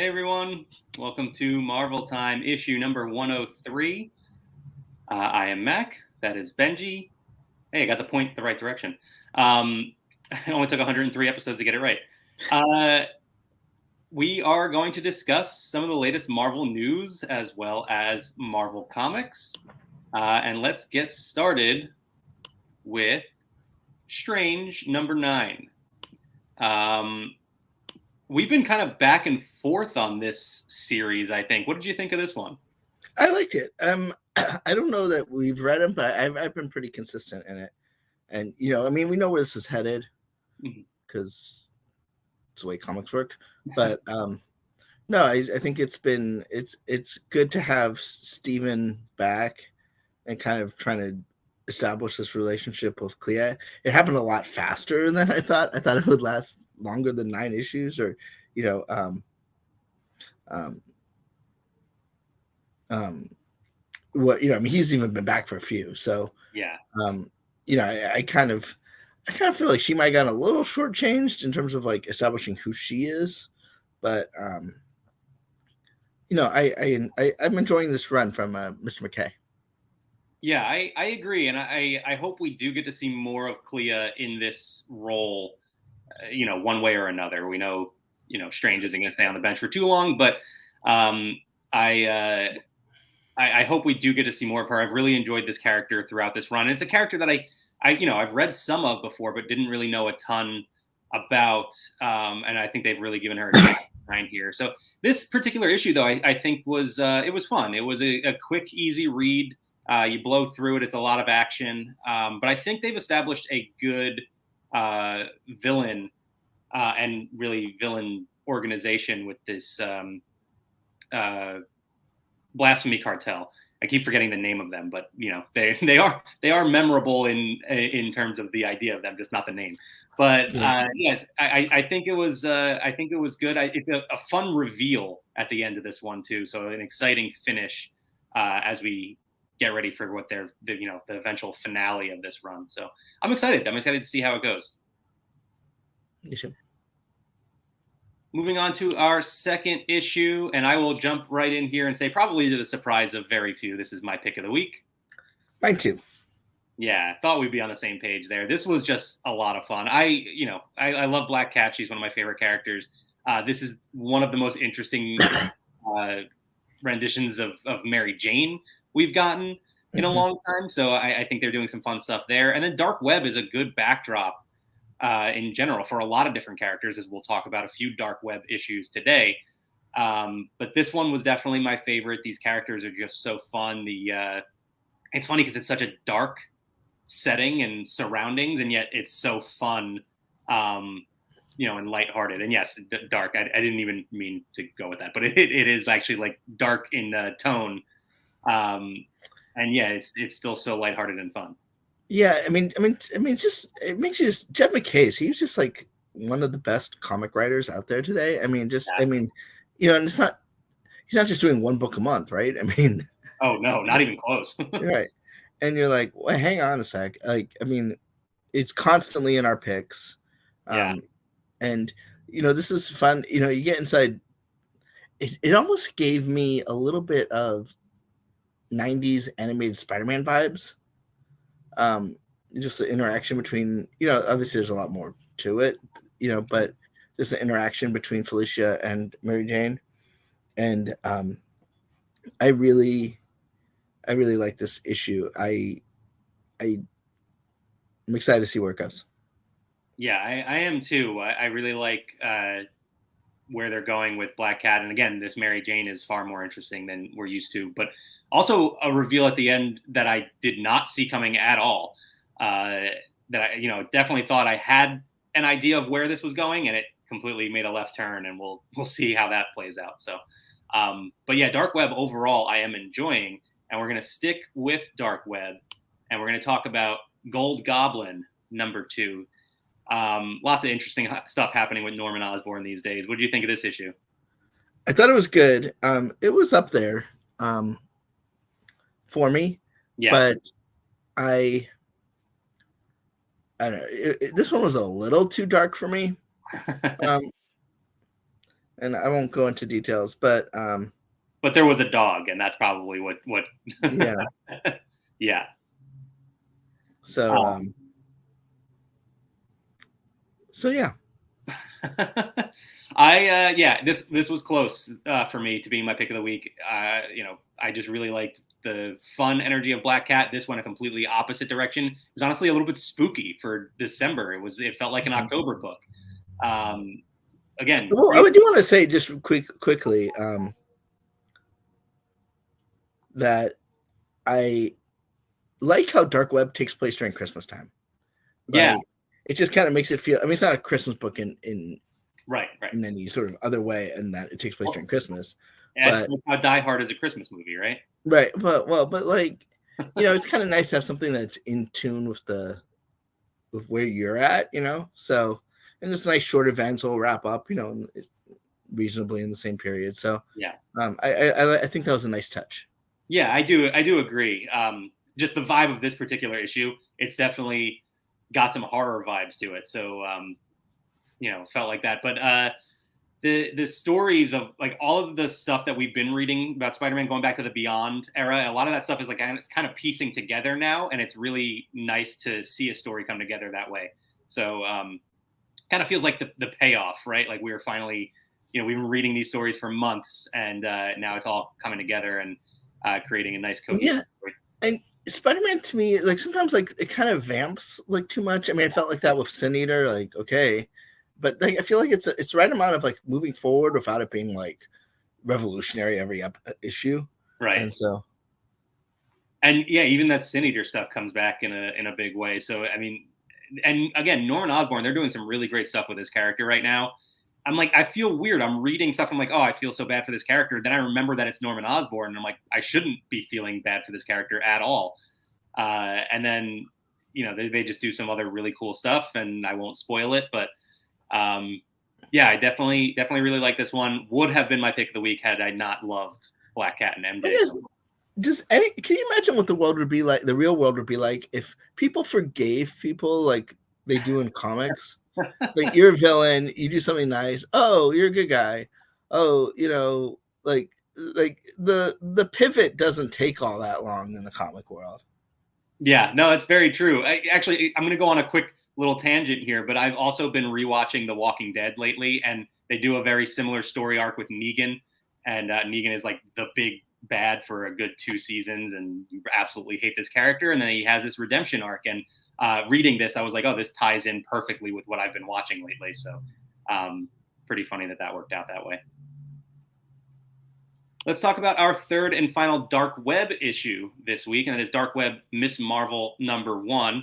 Hey everyone, welcome to Marvel Time issue number 103. I am Mac, that is Benji. Hey, I got the point the right direction. It only took 103 episodes to get it right. We are going to discuss some of the latest Marvel news as well as Marvel comics. And let's get started with Strange number 9. We've been kind of back and forth on this series, I think. What did you think of this one? I liked it. I don't know that we've read them, but I've been pretty consistent in it. And we know where this is headed because it's the way comics work. But no, I think it's good to have Steven back and kind of trying to establish this relationship with Clea. It happened a lot faster than I thought. I thought it would last longer than 9 issues, or he's even been back for a few. So yeah, I kind of feel like she might have gotten a little shortchanged in terms of like establishing who she is, but I'm enjoying this run from Mr. McKay. Yeah, I agree, and I hope we do get to see more of Clea in this role. One way or another. We know Strange isn't going to stay on the bench for too long, but I hope we do get to see more of her. I've really enjoyed this character throughout this run. And it's a character that I've read some of before, but didn't really know a ton about. And I think they've really given her a chance here. So this particular issue, though, I think was fun. It was a quick, easy read. You blow through it. It's a lot of action. But I think they've established a good villain and really villain organization with this Blasphemy Cartel. I keep forgetting the name of them, but they are memorable in terms of the idea of them, just not the name. But yes, I think it was good. It's a fun reveal at the end of this one too, so an exciting finish as we get ready for what the eventual finale of this run. So I'm excited. I'm excited to see how it goes. Yes, sir. Moving on to our second issue, and I will jump right in here and say, probably to the surprise of very few, this is my pick of the week. Mine too. Yeah, thought we'd be on the same page there. This was just a lot of fun. I love Black Cat. She's one of my favorite characters. This is one of the most interesting renditions of Mary Jane we've gotten in a long time. So I think they're doing some fun stuff there. And then Dark Web is a good backdrop in general for a lot of different characters, as we'll talk about a few Dark Web issues today. But this one was definitely my favorite. These characters are just so fun. It's funny because it's such a dark setting and surroundings, and yet it's so fun, and lighthearted. And yes, dark. I didn't even mean to go with that, but it is actually like dark in tone. And yeah, it's still so lighthearted and fun. Yeah, I mean, just it makes you just Jed McKay. He's just like one of the best comic writers out there today. And it's not he's not just doing one book a month, right? Oh no, not even close. Right. And you're like, well, hang on a sec. It's constantly in our picks. Yeah. And this is fun. You get inside. It almost gave me a little bit of 90s animated Spider-Man vibes. Just the interaction between, obviously there's a lot more to it, but just the interaction between Felicia and Mary Jane. And I really like this issue. I'm excited to see where it goes. Yeah, I am too. I really like where they're going with Black Cat. And again, this Mary Jane is far more interesting than we're used to. But also a reveal at the end that I did not see coming at all. That I, definitely thought I had an idea of where this was going, and it completely made a left turn. And we'll see how that plays out. So, but yeah, Dark Web overall, I am enjoying. And we're going to stick with Dark Web, and we're going to talk about Gold Goblin number 2. Lots of interesting stuff happening with Norman Osborn these days. What do you think of this issue? I thought it was good. It was up there for me, but I don't know. This one was a little too dark for me. and I won't go into details, but there was a dog, and that's probably what yeah. Yeah. So so yeah. Yeah, this was close for me to being my pick of the week. I just really liked the fun energy of Black Cat. This went a completely opposite direction. It was honestly a little bit spooky for December. It felt like an October book. Again, well, I do want to say just quickly that I like how Dark Web takes place during Christmas time. Yeah, it just kind of makes it feel. I mean, it's not a Christmas book in right in any sort of other way, and that it takes place during Christmas. That's how Die Hard is a Christmas movie, right? Right, but like, it's kind of nice to have something that's in tune with with where you're at, So, and it's nice short events will wrap up, reasonably in the same period. So, yeah, I think that was a nice touch. Yeah, I do agree. Just the vibe of this particular issue, it's definitely got some horror vibes to it. So, felt like that. But the stories of like all of the stuff that we've been reading about Spider-Man going back to the Beyond era, a lot of that stuff is like it's kind of piecing together now, and it's really nice to see a story come together that way. So, kind of feels like the payoff, right? Like we were finally, we've been reading these stories for months, and now it's all coming together and creating a nice cohesive story. And Spider-Man to me, like sometimes like it kind of vamps like too much. I mean, I felt like that with Sin Eater, like okay, but like I feel like it's the right amount of like moving forward without it being like revolutionary every issue, right? And so, and yeah, even that Sin Eater stuff comes back in a big way. So I mean, and again, Norman Osborn, they're doing some really great stuff with his character right now. I'm like, I feel weird. I'm reading stuff. I'm like, oh, I feel so bad for this character. Then I remember that it's Norman Osborn, and I'm like, I shouldn't be feeling bad for this character at all. And then, they just do some other really cool stuff, and I won't spoil it. But yeah, I definitely really like this one. Would have been my pick of the week had I not loved Black Cat and MJ. Can you imagine what the world would be like? The real world would be like if people forgave people like they do in comics. Like you're a villain, you do something nice. Oh, you're a good guy. Oh, like the pivot doesn't take all that long in the comic world. Yeah, no, it's very true. I'm going to go on a quick little tangent here, but I've also been rewatching The Walking Dead lately, and they do a very similar story arc with Negan, and Negan is like the big bad for a good 2 seasons, and you absolutely hate this character, and then he has this redemption arc, and reading this, I was like, oh, this ties in perfectly with what I've been watching lately. So pretty funny that worked out that way. Let's talk about our third and final Dark Web issue this week, and that is Dark Web Miss Marvel #1.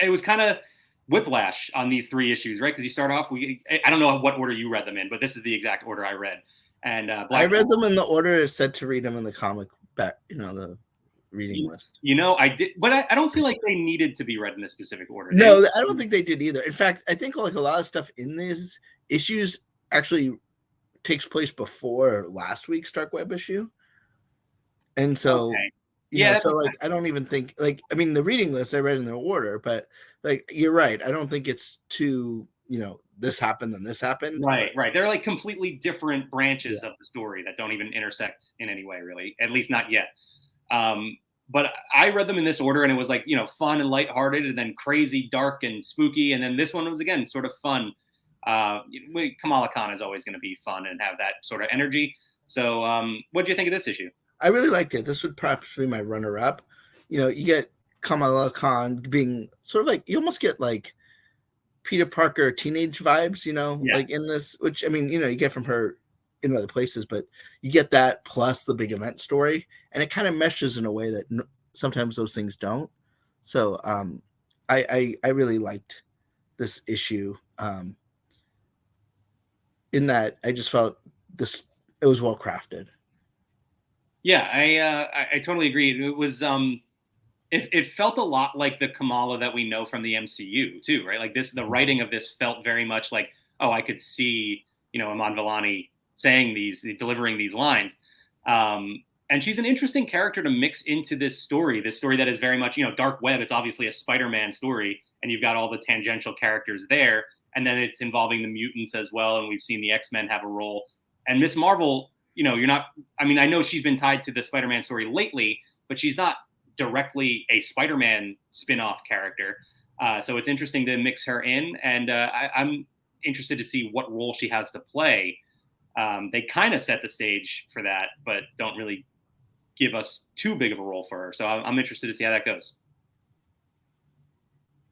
It was kind of whiplash on these 3 issues, right? Because you start off, I don't know what order you read them in, but this is the exact order I read. And I read them in the order it's said to read them in the comic back, the reading list. I did, but I don't feel like they needed to be read in a specific order. No, I don't think they did either. In fact, I think like a lot of stuff in these issues actually takes place before last week's Dark Web issue. And so, so like, I don't even think like, I mean, the reading list I read in the order, but like, you're right. I don't think it's too, this happened and this happened. Right. They're like completely different branches of the story that don't even intersect in any way, really, at least not yet. But I read them in this order, and it was like, fun and lighthearted, and then crazy, dark, and spooky. And then this one was, again, sort of fun. Kamala Khan is always going to be fun and have that sort of energy. So what do you think of this issue? I really liked it. This would perhaps be my runner-up. You get Kamala Khan being sort of like, you almost get like Peter Parker teenage vibes, like in this, which, I mean, you get from her in other places, but you get that plus the big event story, and it kind of meshes in a way that sometimes those things don't. So I really liked this issue in that I just felt it was well crafted. Yeah, I totally agree. It was it felt a lot like the Kamala that we know from the MCU too, right? Like the writing of this felt very much like, oh, I could see, Iman Vellani delivering these lines. And she's an interesting character to mix into this story that is very much, Dark Web. It's obviously a Spider-Man story, and you've got all the tangential characters there. and then it's involving the mutants as well, and we've seen the X-Men have a role. And Miss Marvel, you're not. I mean, I know she's been tied to the Spider-Man story lately, but she's not directly a Spider-Man spin-off character. So it's interesting to mix her in, and I'm interested to see what role she has to play. They kind of set the stage for that, but don't really give us too big of a role for her. So I'm interested to see how that goes.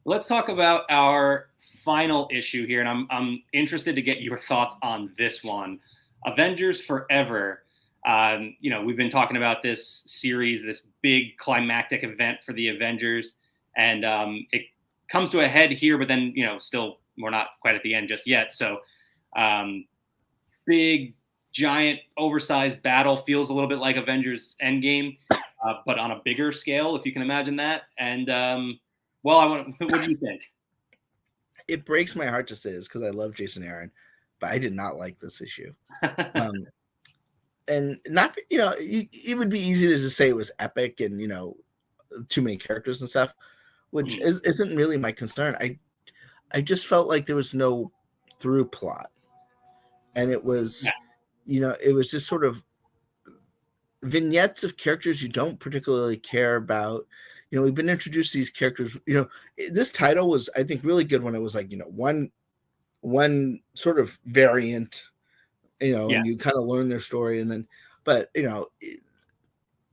Let's talk about our final issue here, and I'm interested to get your thoughts on this one. Avengers Forever. We've been talking about this series, this big climactic event for the Avengers, and it comes to a head here, but then, still we're not quite at the end just yet. So big, giant, oversized battle, feels a little bit like Avengers Endgame, but on a bigger scale, if you can imagine that. And what do you think? It breaks my heart to say this because I love Jason Aaron, but I did not like this issue. And not, it would be easy to just say it was epic and, too many characters and stuff, which isn't really my concern. I just felt like there was no through plot. And it was, it was just sort of vignettes of characters you don't particularly care about. We've been introduced to these characters. This title was, I think, really good when it was like, one sort of variant, and you kind of learn their story, and then, but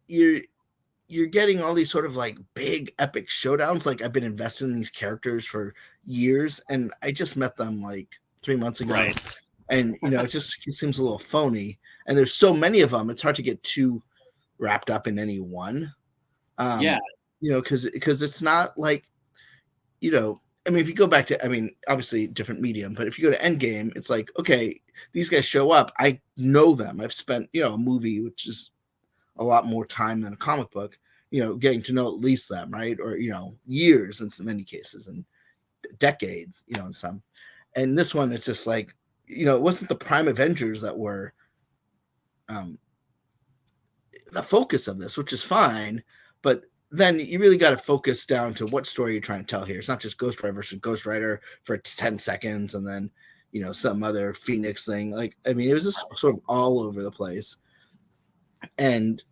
you're getting all these sort of like big epic showdowns. Like, I've been invested in these characters for years, and I just met them like 3 months ago, right? And it just seems a little phony. And there's so many of them, it's hard to get too wrapped up in any one. Because it's not like, I mean, if you go back to, obviously different medium, but if you go to Endgame, it's like, okay, these guys show up. I know them. I've spent, a movie, which is a lot more time than a comic book, getting to know at least them, right? Or, years in many cases, and decade, in some. And this one, it's just like, it wasn't the prime Avengers that were the focus of this, which is fine, but then you really got to focus down to what story you're trying to tell here. It's not just Ghost Rider versus Ghost Rider for 10 seconds and then, some other Phoenix thing. Like, it was just sort of all over the place. And,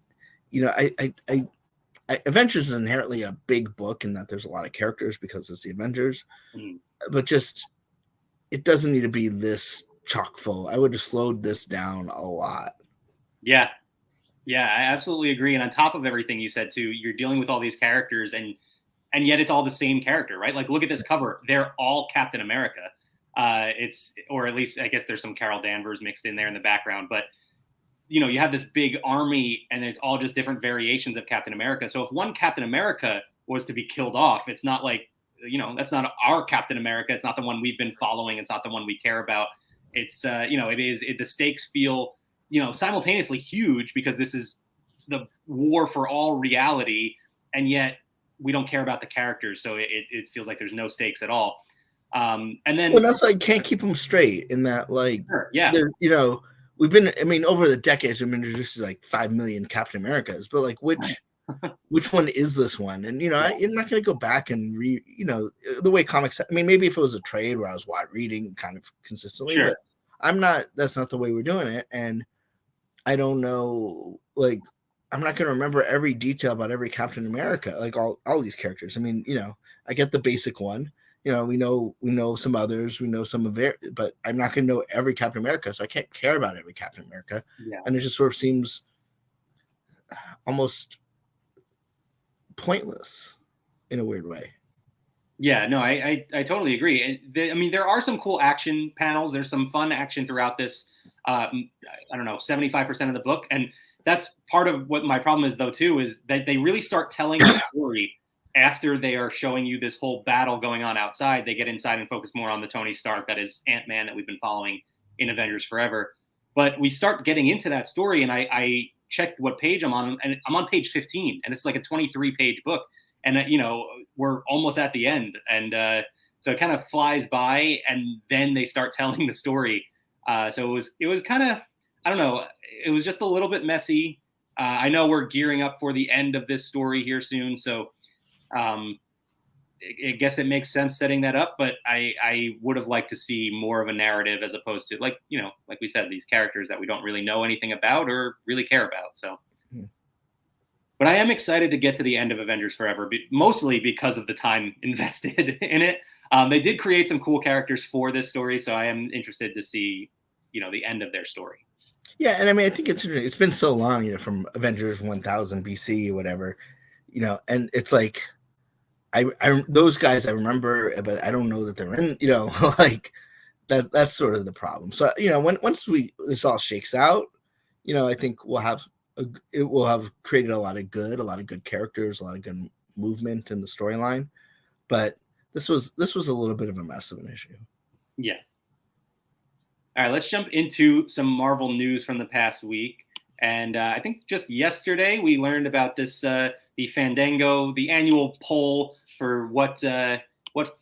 Avengers is inherently a big book in that there's a lot of characters because it's the Avengers, but just, it doesn't need to be this chock full. I would have slowed this down a lot. Yeah, I absolutely agree. And on top of everything you said too, you're dealing with all these characters, and yet it's all the same character, right? Like, look at this cover; they're all Captain America. Or at least I guess there's some Carol Danvers mixed in there in the background, but you have this big army, and it's all just different variations of Captain America. So if one Captain America was to be killed off, it's not like, that's not our Captain America. It's not the one we've been following. It's not the one we care about. It's the stakes feel, simultaneously huge because this is the war for all reality, and yet we don't care about the characters. So it feels like there's no stakes at all. And then, well, that's like, can't keep them straight in that, like, sure, yeah, we've been, over the decades, we've been introduced to like 5 million Captain Americas, but like, which one is this one? And, you're not going to go back and read, the way comics, maybe if it was a trade where I was reading kind of consistently, sure, but that's not the way we're doing it. And I don't know, like, I'm not going to remember every detail about every Captain America, like all these characters. I get the basic one. We know some others, we know some of it, but I'm not going to know every Captain America, so I can't care about every Captain America. Yeah. And it just sort of seems almost pointless in a weird way. Yeah, no, I totally agree. There are some cool action panels. There's some fun action throughout this. I don't know, 75% of the book, and that's part of what my problem is, though, too, is that they really start telling the story after they are showing you this whole battle going on outside. They get inside and focus more on the Tony Stark, that is Ant-Man, that we've been following in Avengers Forever. But we start getting into that story, and I checked what page I'm on, and I'm on page 15, and it's like a 23-page book. And, we're almost at the end. And so it kind of flies by, and then they start telling the story. So it was kind of, I don't know, it was just a little bit messy. I know we're gearing up for the end of this story here soon. So I guess it makes sense setting that up, but I would have liked to see more of a narrative as opposed to like we said, these characters that we don't really know anything about or really care about. So, but I am excited to get to the end of Avengers Forever, mostly because of the time invested in it. They did create some cool characters for this story, so I am interested to see the end of their story. Yeah, and I mean, I think it's been so long, from Avengers 1000 BC or whatever, and it's like I those guys I remember, but I don't know that they're in, like that's sort of the problem. So once this all shakes out, I think it will have created a lot of good characters, a lot of good movement in the storyline. But this was a little bit of a mess of an issue. Yeah. All right, let's jump into some Marvel news from the past week. And I think just yesterday we learned about this the Fandango, the annual poll for what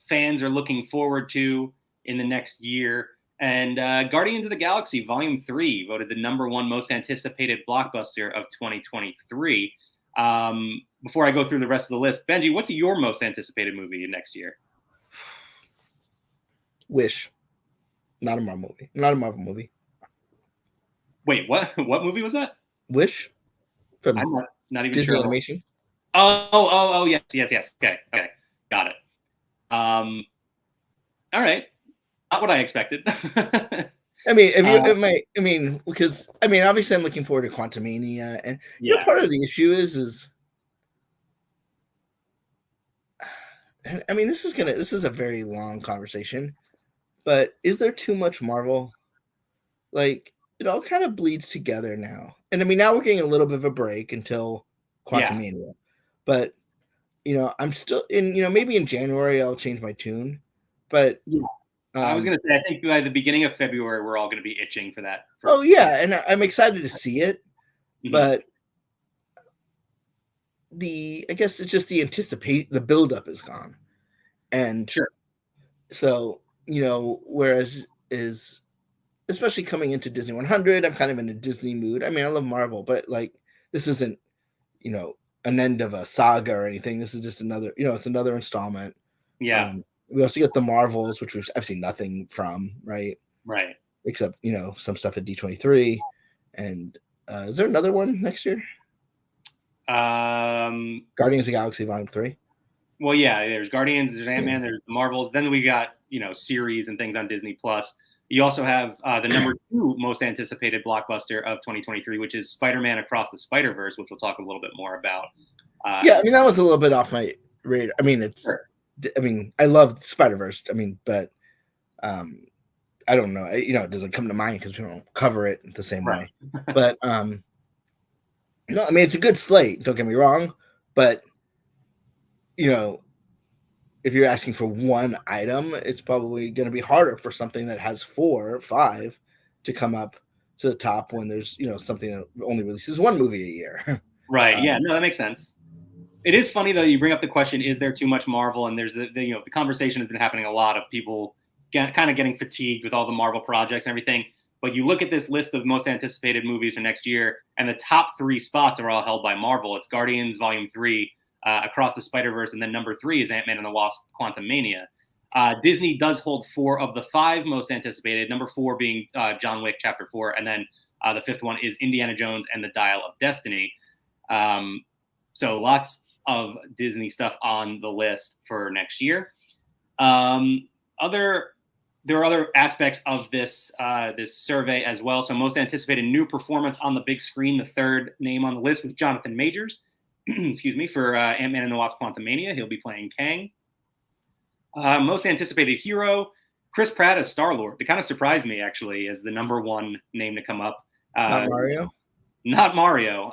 fans are looking forward to in the next year. And Guardians of the Galaxy Volume 3 voted the #1 most anticipated blockbuster of 2023. Before I go through the rest of the list, Benji, what's your most anticipated movie next year? Wish. Not a Marvel movie. Wait, what? What movie was that? Wish. From I'm not even Disney sure. Animation. Oh, yes. Okay, got it. All right, not what I expected. I mean, because obviously I'm looking forward to Quantumania, and part of the issue is I mean, this is a very long conversation, but is there too much Marvel? Like, it all kind of bleeds together now. And I mean, now we're getting a little bit of a break until Quantumania. But, I'm still in, maybe in January I'll change my tune. But I was going to say, I think by the beginning of February, we're all going to be itching for that. And I'm excited to see it. Mm-hmm. But I guess it's just the buildup is gone. And sure. So, whereas especially coming into Disney 100, I'm kind of in a Disney mood. I mean, I love Marvel, but like, this isn't, an end of a saga or anything. This is just another, it's another installment. Yeah. We also get the Marvels, which I've seen nothing from, right? Right. Except, some stuff at D23. And is there another one next year? Guardians of the Galaxy Volume 3. Well, yeah, there's Guardians, there's Ant-Man, there's the Marvels. Then we got, series and things on Disney Plus. You also have the #2 most anticipated blockbuster of 2023, which is Spider-Man Across the Spider-Verse, which we'll talk a little bit more about. That was a little bit off my radar. I mean, I love Spider-Verse. I mean, but I don't know. It doesn't come to mind because we don't cover it the same way. But no, I mean, it's a good slate. Don't get me wrong, but if you're asking for one item, it's probably going to be harder for something that has 4 or 5 to come up to the top when there's, something that only releases one movie a year. Right. Yeah. No, that makes sense. It is funny though. You bring up the question: is there too much Marvel? And there's the conversation has been happening a lot of people kind of getting fatigued with all the Marvel projects and everything. But you look at this list of most anticipated movies for next year, and the top 3 spots are all held by Marvel. It's Guardians Volume 3. Across the Spider-Verse, and then #3 is Ant-Man and the Wasp: Quantumania. Disney does hold 4 of the 5 most anticipated, #4 being John Wick Chapter 4, and then the 5th one is Indiana Jones and the Dial of Destiny. So lots of Disney stuff on the list for next year. There are other aspects of this survey as well. So most anticipated new performance on the big screen, the third name on the list was Jonathan Majors. Excuse me, for Ant-Man and the Wasp: Quantumania. He'll be playing Kang. Most anticipated hero, Chris Pratt as Star-Lord. It kind of surprised me, actually, as the #1 name to come up. Not Mario? Not Mario.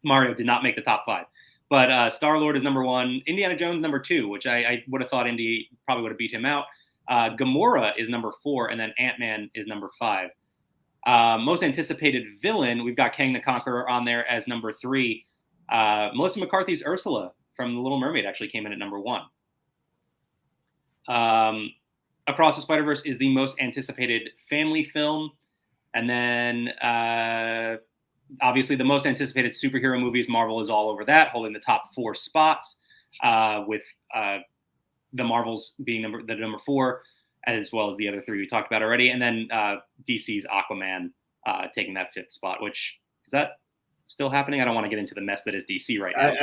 Mario did not make the top 5. But Star-Lord is #1. Indiana Jones, #2, which I would have thought Indy probably would have beat him out. Gamora is #4, and then Ant-Man is #5. Most anticipated villain, we've got Kang the Conqueror on there as #3. Melissa McCarthy's Ursula from The Little Mermaid actually came in at #1. Across the Spider-Verse is the most anticipated family film. And then obviously the most anticipated superhero movies, Marvel is all over that, holding the top 4 spots with the Marvels being number 4, as well as the other 3 we talked about already, and then DC's Aquaman taking that 5th spot. Which is that still happening? I don't want to get into the mess that is DC right now.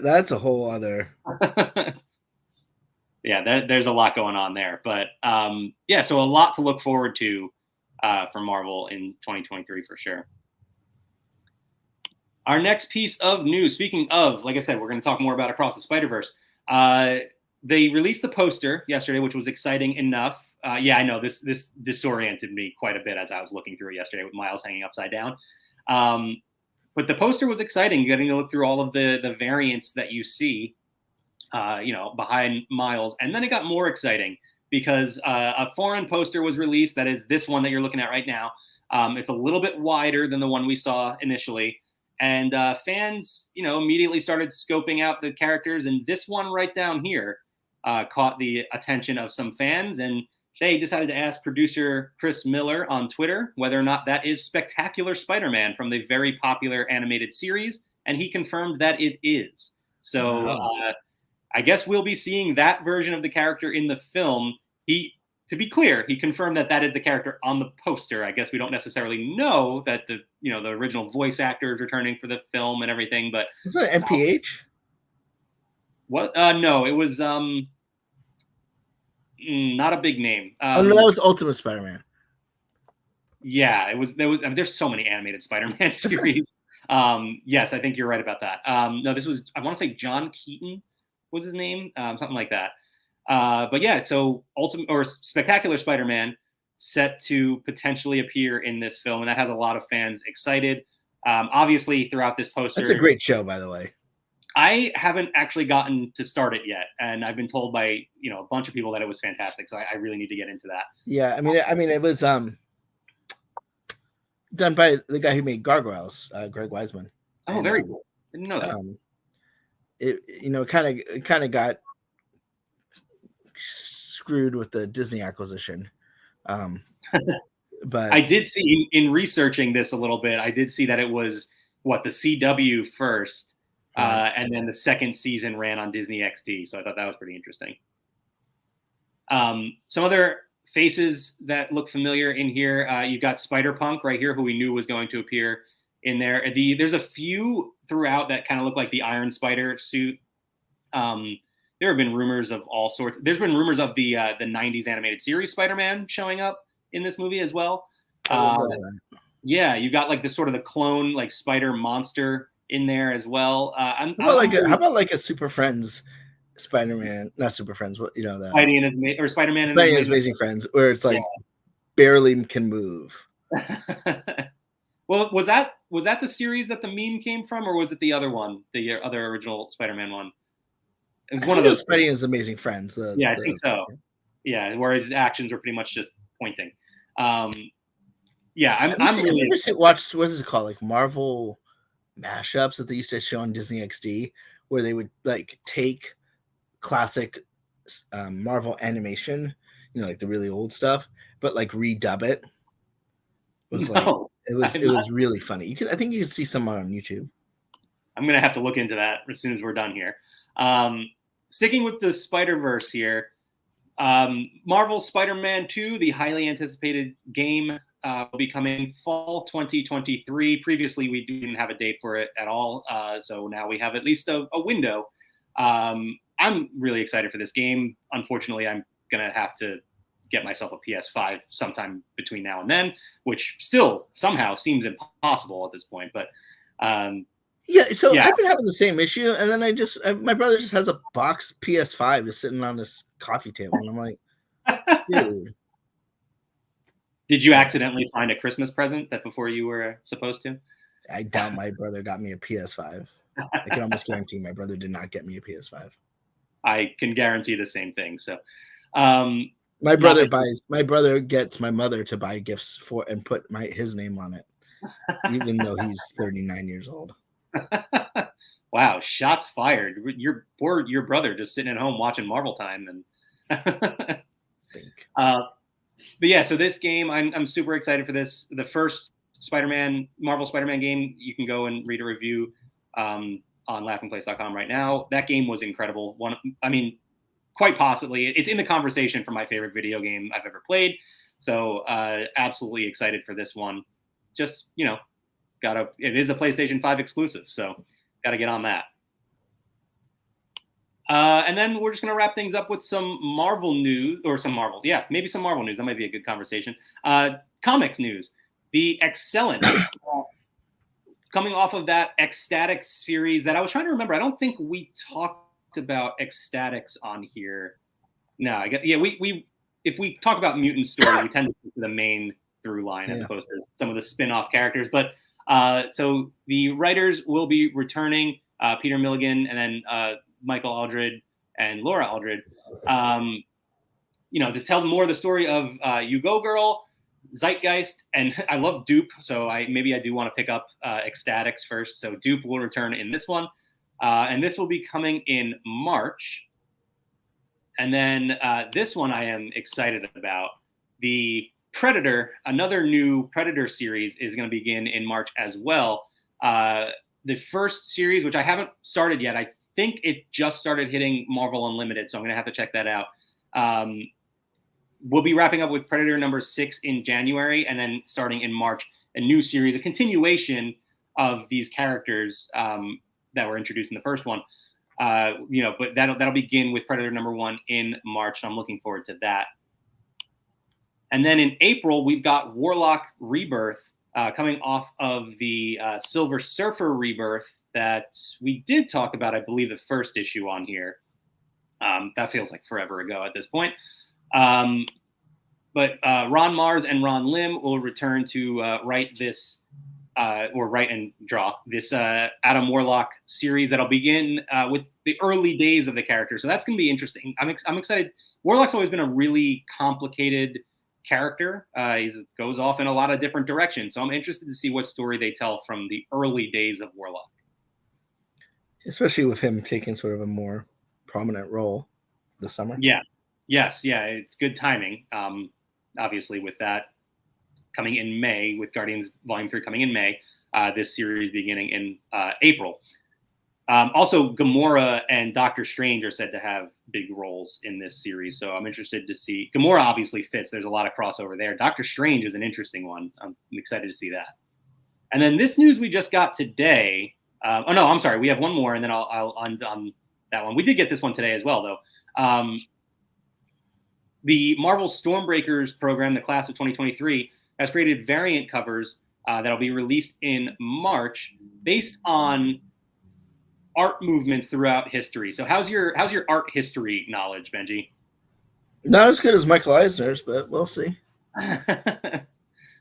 That's a whole other. Yeah, there's a lot going on there, but yeah, so a lot to look forward to for Marvel in 2023 for sure. Our next piece of news, speaking of, like I said, we're going to talk more about Across the Spider-Verse. They released the poster yesterday, which was exciting enough. Yeah, I know this disoriented me quite a bit as I was looking through it yesterday with Miles hanging upside down. But the poster was exciting, getting to look through all of the variants that you see, behind Miles. And then it got more exciting because a foreign poster was released. That is this one that you're looking at right now. It's a little bit wider than the one we saw initially. And fans, immediately started scoping out the characters. And this one right down here caught the attention of some fans. And they decided to ask producer Chris Miller on Twitter whether or not that is Spectacular Spider-Man from the very popular animated series. And he confirmed that it is. So I guess we'll be seeing that version of the character in the film. To be clear, he confirmed that is the character on the poster. I guess we don't necessarily know that the original voice actor is returning for the film and everything, but is that MPH? What? No, it was not a big name. No, that was Ultimate Spider-Man. Yeah, it was. There's so many animated Spider-Man series. Yes, I think you're right about that. No, this was. I want to say John Keaton was his name, something like that. But yeah, so Spectacular Spider-Man set to potentially appear in this film, and that has a lot of fans excited. Obviously, throughout this poster, that's a great show, by the way. I haven't actually gotten to start it yet, and I've been told by a bunch of people that it was fantastic. So I really need to get into that. Yeah, I mean, it was done by the guy who made Gargoyles, Greg Weisman. Oh, very cool. Didn't know that. It kind of got screwed with the Disney acquisition. But I did see in researching this a little bit, I did see that it was the CW first, and then the second season ran on Disney XD. So I thought that was pretty interesting. Some other faces that look familiar in here. You've got Spider-Punk right here, who we knew was going to appear in there. There's a few throughout that kind of look like the Iron Spider suit. There have been rumors of all sorts. There's been rumors of the 90s animated series Spider-Man showing up in this movie as well. Yeah, you got like the sort of the clone like spider monster in there as well. How about like a Super Friends Spider-Man? Not Super Friends, what that Spidey and his Spider-Man and his Amazing Friends, where it's like barely can move. Well, was that the series that the meme came from, or was it the other one, the other original Spider-Man one? It was one of those. Spidey and his Amazing Friends. I think so. Yeah, where his actions were pretty much just pointing. Yeah, I'm really watched. What is it called? Like Marvel mashups that they used to show on Disney XD, where they would like take classic Marvel animation, like the really old stuff, but like redub it. It was really funny. I think you can see some on YouTube. I'm gonna have to look into that as soon as we're done here. Sticking with the Spider-Verse here, Marvel Spider-Man 2, the highly anticipated game, will be coming fall 2023. Previously, we didn't have a date for it at all, so now we have at least a window. I'm really excited for this game. Unfortunately, I'm going to have to get myself a PS5 sometime between now and then, which still somehow seems impossible at this point. But I've been having the same issue, and then my brother just has a box PS5 just sitting on this coffee table, and I'm like, dude. Did you accidentally find a Christmas present that before you were supposed to? I doubt my brother got me a PS5. I can almost guarantee my brother did not get me a PS5. I can guarantee the same thing. So, my brother gets my mother to buy gifts for and put his name on it, even though he's 39 years old. Wow, shots fired. Your brother just sitting at home watching Marvel Time and but yeah, so this game, I'm super excited for this. The first Marvel Spider-Man game, you can go and read a review on laughingplace.com right now. That game was incredible. quite possibly. It's in the conversation for my favorite video game I've ever played. So absolutely excited for this one. Just, it is a PlayStation 5 exclusive, so got to get on that. And then we're just going to wrap things up with some Marvel news, or some Marvel. Yeah, maybe some Marvel news. That might be a good conversation. Comics news. The Excellent, coming off of that Ecstatic series that I was trying to remember. I don't think we talked about Ecstatics on here. No, we if we talk about mutant stories, we tend to stick to the main through line as opposed to some of the spin-off characters. But so the writers will be returning, Peter Milligan and then Michael Aldred and Laura Aldred, to tell more of the story of You Go Girl, Zeitgeist, and I love Dupe, so I do want to pick up Ecstatics first. So Dupe will return in this one, and this will be coming in March. And then this one I am excited about. The Predator, another new Predator series, is going to begin in March as well. The first series, which I haven't started yet, I think it just started hitting Marvel Unlimited, so I'm going to have to check that out. We'll be wrapping up with Predator number 6 in January, and then starting in March, a new series, a continuation of these characters that were introduced in the first one. But that'll begin with Predator number 1 in March. So I'm looking forward to that. And then in April, we've got Warlock Rebirth coming off of the Silver Surfer Rebirth that we did talk about, I believe, the first issue on here. That feels like forever ago at this point. But Ron Mars and Ron Lim will return to write and draw this Adam Warlock series that'll begin with the early days of the character. So that's going to be interesting. I'm excited. Warlock's always been a really complicated character. He goes off in a lot of different directions. So I'm interested to see what story they tell from the early days of Warlock. Especially with him taking sort of a more prominent role this summer. Yeah. Yes. Yeah. It's good timing. Obviously, with that coming in May, with Guardians Volume 3 coming in May, this series beginning in April. Also, Gamora and Doctor Strange are said to have big roles in this series, so I'm interested to see. Gamora obviously fits. There's a lot of crossover there. Doctor Strange is an interesting one. I'm excited to see that. And then this news we just got today. I'm sorry. We have one more, and then I'll end on that one. We did get this one today as well, though. The Marvel Stormbreakers program, the class of 2023, has created variant covers that'll be released in March based on art movements throughout history. So how's your art history knowledge, Benji? Not as good as Michael Eisner's, but we'll see.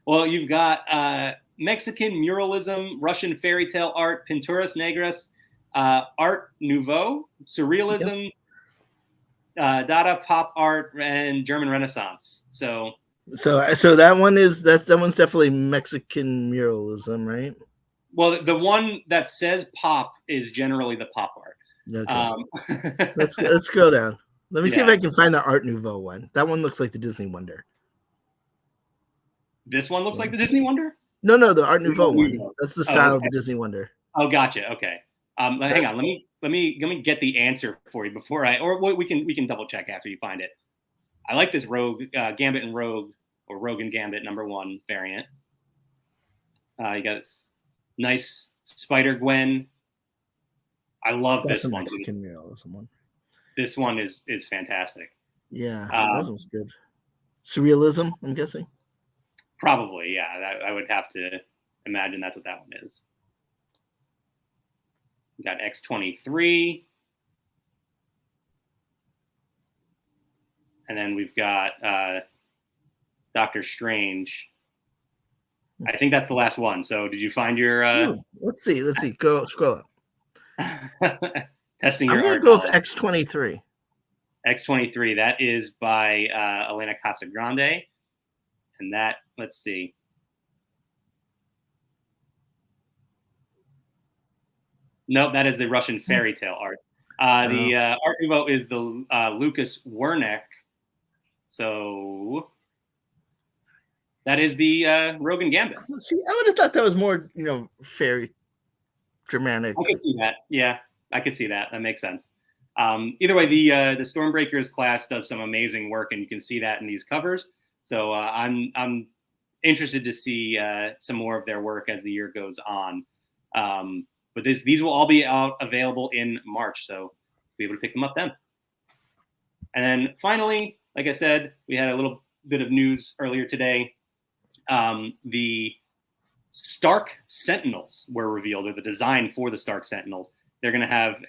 Well, you've got Mexican muralism, Russian fairy tale art, Pinturas Negras, Art Nouveau, Surrealism, Dada pop art, and German Renaissance. So that one's definitely Mexican muralism, right? Well, the one that says pop is generally the pop art. Okay. Let's go down. Let me see if I can find the Art Nouveau one. That one looks like the Disney Wonder. This one looks like the Disney Wonder? No, the Art Nouveau one. That's the style of the Disney Wonder. Oh, gotcha. Okay. Hang on. Let me get the answer for you before we can double check after you find it. I like this Rogue Gambit and Rogue, or Rogue and Gambit #1 variant. You got this nice Spider-Gwen. I love this one. Mexican muralism one. This one is fantastic. Yeah, that one's good. Surrealism, I'm guessing. Probably, yeah. I would have to imagine that's what that one is. We got X-23. And then we've got Doctor Strange. I think that's the last one. So did you find your... Let's see. Go scroll up. Testing your I'm going to go with X-23. X-23. That is by Elena Casagrande. And that, let's see. Nope, that is the Russian fairy tale art. The Art Nouveau is the Lucas Werneck. So that is the Rogue and Gambit. See, I would have thought that was more, fairy dramatic. I could see that. Yeah, I could see that. That makes sense. Either way, the Stormbreakers class does some amazing work, and you can see that in these covers. So I'm interested to see some more of their work as the year goes on. But these will all be out available in March, so be able to pick them up then. And then finally, like I said, we had a little bit of news earlier today. The Stark Sentinels were revealed, or the design for the Stark Sentinels. They're going to have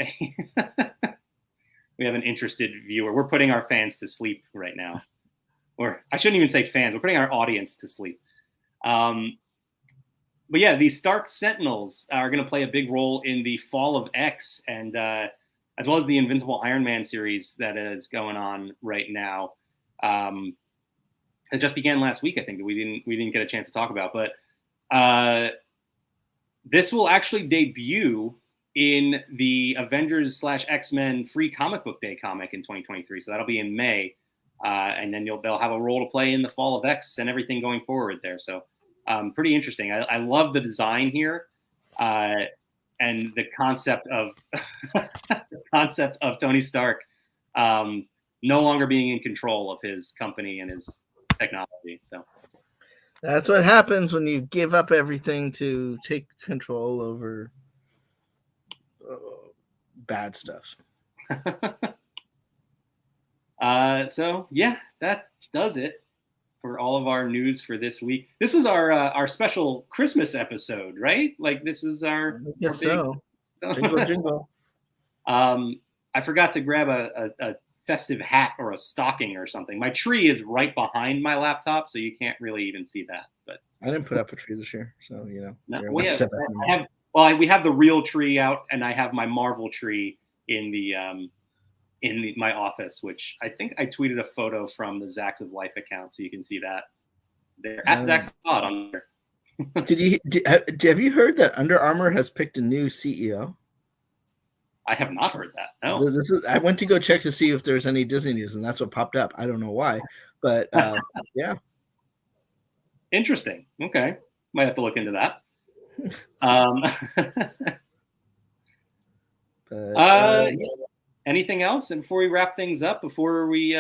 we have an interested viewer. We're putting our fans to sleep right now. Or I shouldn't even say fans. We're putting our audience to sleep. But yeah, these Stark Sentinels are going to play a big role in the Fall of X, and as well as the Invincible Iron Man series that is going on right now. It just began last week, I think, that we didn't get a chance to talk about. But this will actually debut in the Avengers / X-Men Free Comic Book Day comic in 2023. So that'll be in May. And then they'll have a role to play in the Fall of X and everything going forward there. So pretty interesting. I love the design here, and the concept of Tony Stark no longer being in control of his company and his technology. So that's what happens when you give up everything to take control over bad stuff. So yeah, that does it for all of our news for this week. This was our special Christmas episode, right? Like this was our big... so. Jingle jingle. I forgot to grab a festive hat or a stocking or something. My tree is right behind my laptop, so you can't really even see that. But I didn't put up a tree this year, so we have the real tree out, and I have my Marvel tree in my office, which I think I tweeted a photo from the Zacks of Life account, so you can see that there at Zacks of Pod on there. Have you heard that Under Armour has picked a new CEO? I have not heard that. No. I went to go check to see if there's any Disney news, and that's what popped up. I don't know why, but yeah. Interesting. Okay, might have to look into that. Anything else? And before we wrap things up, before we,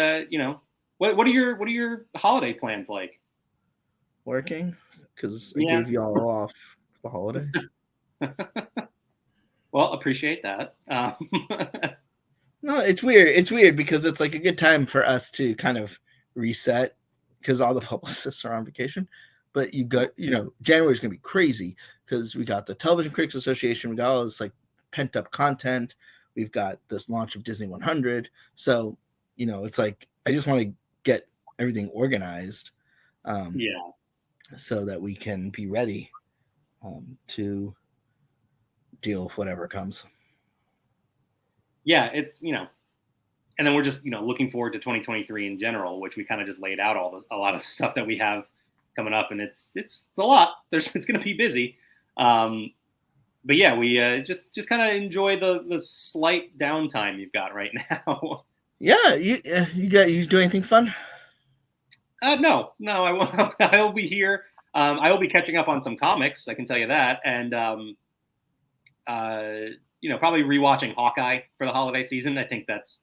what are your holiday plans like? Working, because I gave you all off the holiday. Well, appreciate that. No, it's weird. It's weird because it's like a good time for us to kind of reset because all the publicists are on vacation. But you got, January's going to be crazy because we got the Television Critics Association. We got all this like pent up content. We've got this launch of Disney 100. So, it's like I just want to get everything organized. So that we can be ready to deal with whatever comes. Yeah, it's, and then we're just, looking forward to 2023 in general, which we kind of just laid out a lot of stuff that we have coming up, and it's a lot. It's going to be busy. But yeah, we just kind of enjoy the slight downtime you've got right now. Yeah, you do anything fun? No, I won't. I'll be here. I will be catching up on some comics. I can tell you that, and probably rewatching Hawkeye for the holiday season. I think that's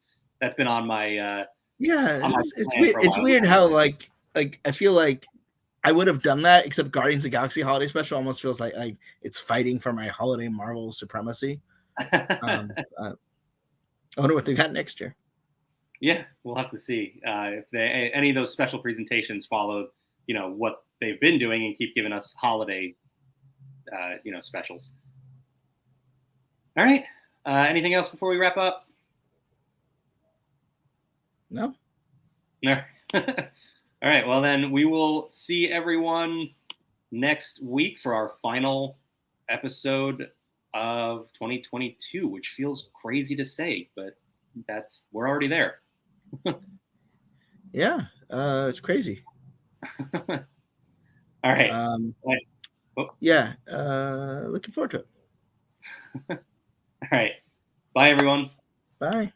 been on my it's weird. It's weird how like I feel like I would have done that, except Guardians of the Galaxy Holiday Special almost feels like it's fighting for my holiday Marvel supremacy. I wonder what they got next year. Yeah, we'll have to see if any of those special presentations followed, what they've been doing and keep giving us holiday, specials. All right. Anything else before we wrap up? No. No. All right. Well, then we will see everyone next week for our final episode of 2022, which feels crazy to say, but we're already there. Yeah, it's crazy. All right. Yeah, looking forward to it. All right. Bye, everyone. Bye.